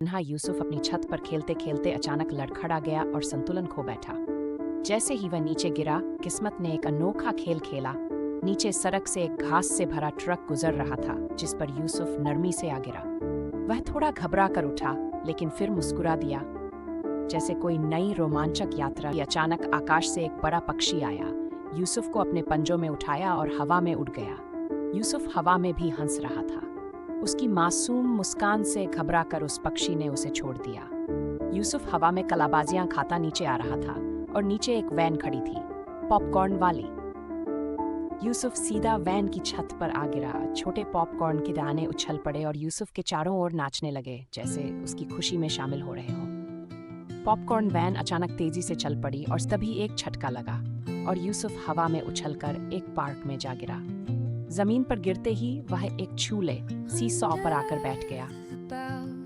तन्हा यूसुफ अपनी छत पर खेलते खेलते अचानक लड़खड़ा गया और संतुलन खो बैठा। जैसे ही वह नीचे गिरा, किस्मत ने एक अनोखा खेल खेला। नीचे सड़क से एक घास से भरा ट्रक गुजर रहा था, जिस पर यूसुफ नरमी से आ गिरा। वह थोड़ा घबरा कर उठा, लेकिन फिर मुस्कुरा दिया, जैसे कोई नई रोमांचक यात्रा। अचानक आकाश से एक बड़ा पक्षी आया, यूसुफ को अपने पंजों में उठाया और हवा में उड़ गया। यूसुफ हवा में भी हंस रहा था। उसकी मासूम मुस्कान से घबराकर उस पक्षी ने उसे छोड़ दिया। यूसुफ हवा में कलाबाजियां खाता नीचे आ रहा था और नीचे एक वैन खड़ी थी, पॉपकॉर्न वाली। यूसुफ सीधा वैन की छत पर आ गिरा। छोटे पॉपकॉर्न के दाने उछल पड़े और यूसुफ के चारों ओर नाचने लगे, जैसे उसकी खुशी में शामिल हो रहे हों। पॉपकॉर्न वैन अचानक तेजी से चल पड़ी और तभी एक झटका लगा और यूसुफ हवा में उछलकर एक पार्क में जा गिरा। जमीन पर गिरते ही वह एक झूले सीसॉ पर आकर बैठ गया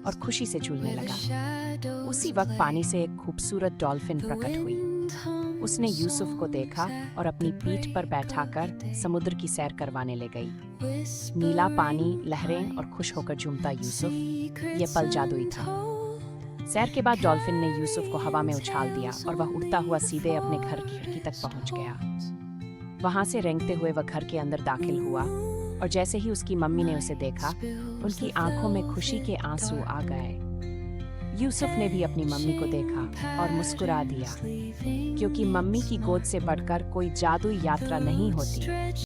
और खुशी से झूलने लगा। उसी वक्त पानी से एक खूबसूरत डॉल्फिन प्रकट हुई। उसने यूसुफ को देखा और अपनी पीठ पर बैठाकर समुद्र की सैर करवाने ले गई। नीला पानी, लहरें और खुश होकर झूमता यूसुफ, ये पल जादुई था। सैर के बाद डॉल्फिन ने यूसुफ को हवा में उछाल दिया और वह उड़ता हुआ सीधे अपने घर की खिड़की तक पहुंच गया। वहां से रेंगते हुए वह घर के अंदर दाखिल हुआ और जैसे ही उसकी मम्मी ने उसे देखा, उनकी आंखों में खुशी के आंसू आ गए। यूसुफ ने भी अपनी मम्मी को देखा और मुस्कुरा दिया, क्योंकि मम्मी की गोद से बढ़कर कोई जादुई यात्रा नहीं होती।